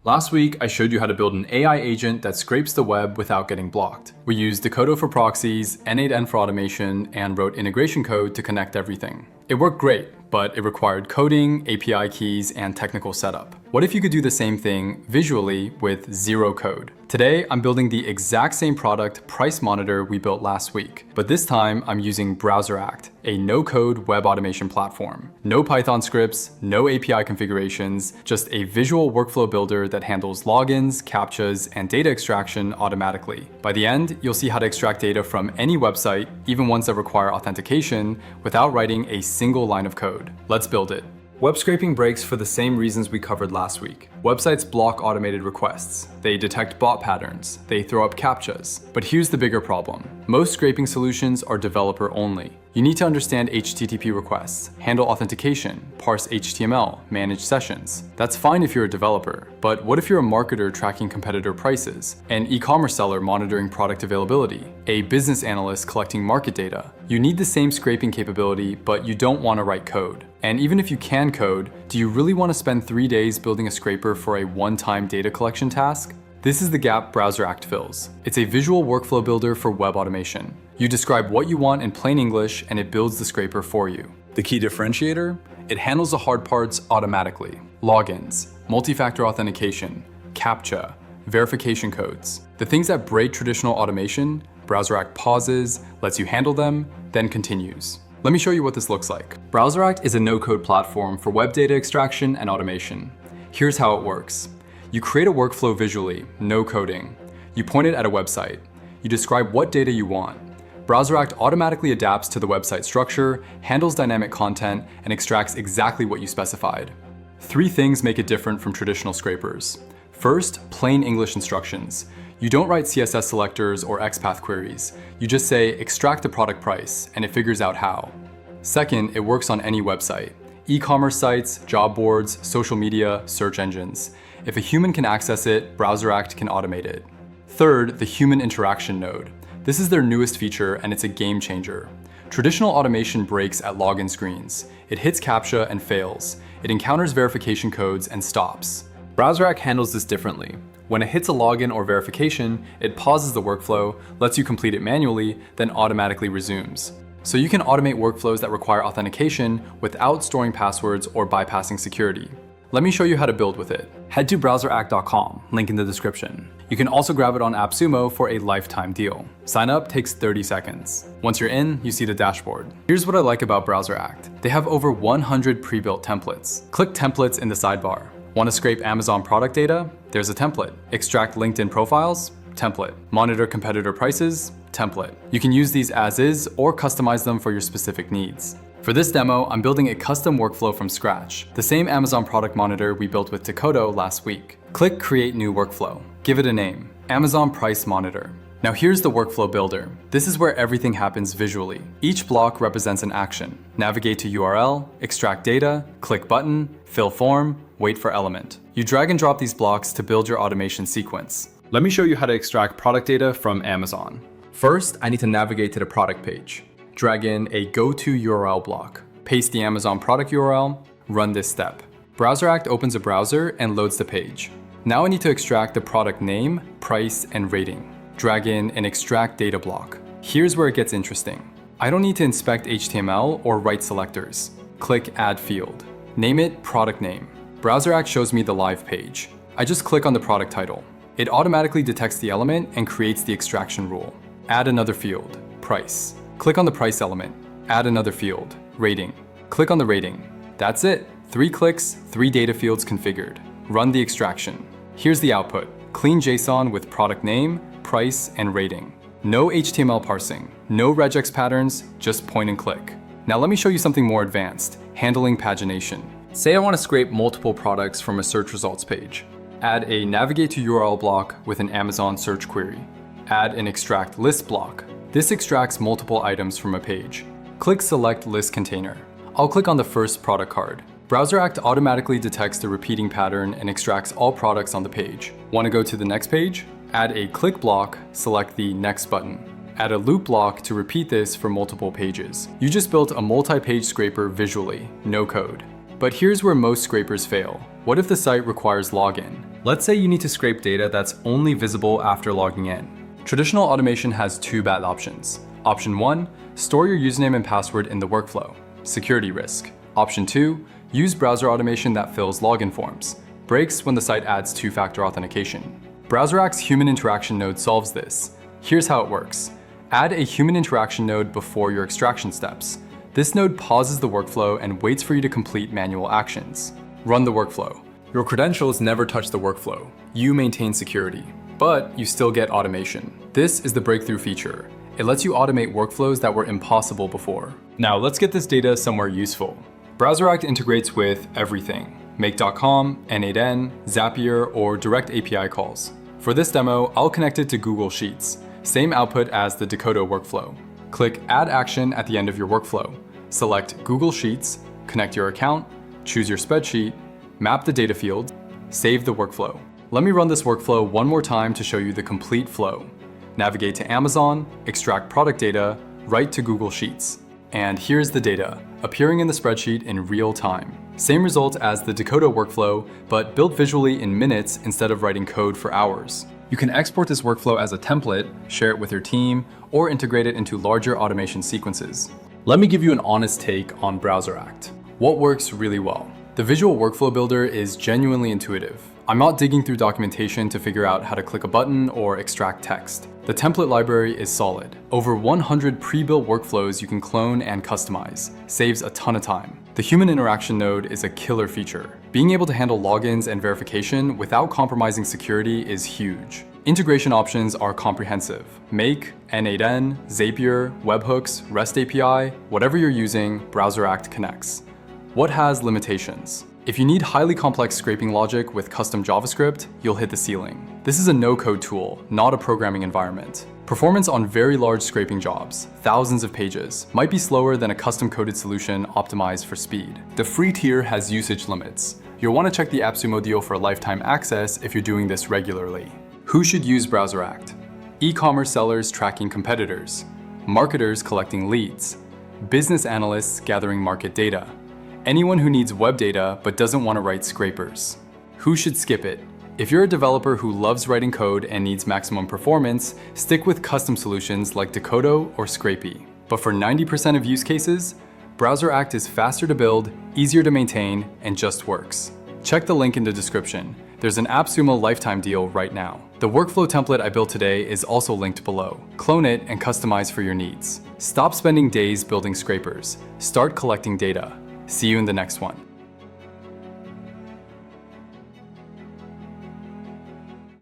Last week, I showed you how to build an AI agent that scrapes the web without getting blocked. We used Decodo for proxies, N8N for automation, and wrote integration code to connect everything. It worked great, but it required coding, API keys, and technical setup. What if you could do the same thing visually with zero code? Today, I'm building the exact same product price monitor we built last week, but this time I'm using BrowserAct, a no-code web automation platform. No Python scripts, no API configurations, just a visual workflow builder that handles logins, captchas, and data extraction automatically. By the end, you'll see how to extract data from any website, even ones that require authentication, without writing a single line of code. Let's build it. Web scraping breaks for the same reasons we covered last week. Websites block automated requests. They detect bot patterns. They throw up captchas. But here's the bigger problem. Most scraping solutions are developer only. You need to understand HTTP requests, handle authentication, parse HTML, manage sessions. That's fine if you're a developer, but what if you're a marketer tracking competitor prices, an e-commerce seller monitoring product availability, a business analyst collecting market data? You need the same scraping capability, but you don't want to write code. And even if you can code, do you really want to spend 3 days building a scraper for a one-time data collection task? This is the gap BrowserAct fills. It's a visual workflow builder for web automation. You describe what you want in plain English and it builds the scraper for you. The key differentiator? It handles the hard parts automatically. Logins, multi-factor authentication, captcha, verification codes. The things that break traditional automation, BrowserAct pauses, lets you handle them, then continues. Let me show you what this looks like. BrowserAct is a no-code platform for web data extraction and automation. Here's how it works. You create a workflow visually, no coding. You point it at a website. You describe what data you want. BrowserAct automatically adapts to the website structure, handles dynamic content, and extracts exactly what you specified. 3 things make it different from traditional scrapers. First, plain English instructions. You don't write CSS selectors or XPath queries. You just say, extract the product price, and it figures out how. Second, it works on any website. E-commerce sites, job boards, social media, search engines. If a human can access it, BrowserAct can automate it. Third, the human interaction node. This is their newest feature, and it's a game changer. Traditional automation breaks at login screens. It hits CAPTCHA and fails. It encounters verification codes and stops. BrowserAct handles this differently. When it hits a login or verification, it pauses the workflow, lets you complete it manually, then automatically resumes. So you can automate workflows that require authentication without storing passwords or bypassing security. Let me show you how to build with it. Head to browseract.com, link in the description. You can also grab it on AppSumo for a lifetime deal. Sign up takes 30 seconds. Once you're in, you see the dashboard. Here's what I like about BrowserAct. They have over 100 pre-built templates. Click Templates in the sidebar. Want to scrape Amazon product data? There's a template. Extract LinkedIn profiles? Template. Monitor competitor prices? Template. You can use these as is or customize them for your specific needs. For this demo, I'm building a custom workflow from scratch, the same Amazon product monitor we built with Decodo last week. Click Create New Workflow. Give it a name, Amazon Price Monitor. Now here's the workflow builder. This is where everything happens visually. Each block represents an action. Navigate to URL, extract data, click button, fill form, wait for element. You drag and drop these blocks to build your automation sequence. Let me show you how to extract product data from Amazon. First, I need to navigate to the product page. Drag in a go-to URL block. Paste the Amazon product URL, run this step. BrowserAct opens a browser and loads the page. Now I need to extract the product name, price, and rating. Drag in an extract data block. Here's where it gets interesting. I don't need to inspect HTML or write selectors. Click Add Field. Name it Product Name. BrowserAct shows me the live page. I just click on the product title. It automatically detects the element and creates the extraction rule. Add another field, Price. Click on the price element. Add another field, Rating. Click on the rating. That's it. 3 clicks, 3 data fields configured. Run the extraction. Here's the output. Clean JSON with product name, price, and rating. No HTML parsing, no regex patterns, just point and click. Now let me show you something more advanced, handling pagination. Say I want to scrape multiple products from a search results page. Add a navigate to URL block with an Amazon search query. Add an extract list block. This extracts multiple items from a page. Click Select List Container. I'll click on the first product card. BrowserAct automatically detects the repeating pattern and extracts all products on the page. Want to go to the next page? Add a click block, select the Next button. Add a loop block to repeat this for multiple pages. You just built a multi-page scraper visually, no code. But here's where most scrapers fail. What if the site requires login? Let's say you need to scrape data that's only visible after logging in. Traditional automation has two bad options. Option 1, store your username and password in the workflow. Security risk. Option 2, use browser automation that fills login forms. Breaks when the site adds two-factor authentication. BrowserAct's human interaction node solves this. Here's how it works. Add a human interaction node before your extraction steps. This node pauses the workflow and waits for you to complete manual actions. Run the workflow. Your credentials never touch the workflow. You maintain security, but you still get automation. This is the breakthrough feature. It lets you automate workflows that were impossible before. Now let's get this data somewhere useful. BrowserAct integrates with everything. Make.com, N8N, Zapier, or direct API calls. For this demo, I'll connect it to Google Sheets. Same output as the Dakota workflow. Click Add Action at the end of your workflow. Select Google Sheets, connect your account, choose your spreadsheet, map the data field, save the workflow. Let me run this workflow one more time to show you the complete flow. Navigate to Amazon, extract product data, write to Google Sheets. And here's the data, appearing in the spreadsheet in real time. Same result as the Dakota workflow, but built visually in minutes instead of writing code for hours. You can export this workflow as a template, share it with your team, or integrate it into larger automation sequences. Let me give you an honest take on BrowserAct. What works really well? The visual workflow builder is genuinely intuitive. I'm not digging through documentation to figure out how to click a button or extract text. The template library is solid. Over 100 pre-built workflows you can clone and customize. Saves a ton of time. The human interaction node is a killer feature. Being able to handle logins and verification without compromising security is huge. Integration options are comprehensive. Make, N8N, Zapier, webhooks, REST API, whatever you're using, BrowserAct connects. What has limitations? If you need highly complex scraping logic with custom JavaScript, you'll hit the ceiling. This is a no-code tool, not a programming environment. Performance on very large scraping jobs, thousands of pages, might be slower than a custom-coded solution optimized for speed. The free tier has usage limits. You'll want to check the AppSumo deal for lifetime access if you're doing this regularly. Who should use BrowserAct? E-commerce sellers tracking competitors, marketers collecting leads, business analysts gathering market data, anyone who needs web data but doesn't want to write scrapers. Who should skip it? If you're a developer who loves writing code and needs maximum performance, stick with custom solutions like Dakota or Scrapey. But for 90% of use cases, BrowserAct is faster to build, easier to maintain, and just works. Check the link in the description. There's an AppSumo lifetime deal right now. The workflow template I built today is also linked below. Clone it and customize for your needs. Stop spending days building scrapers. Start collecting data. See you in the next one.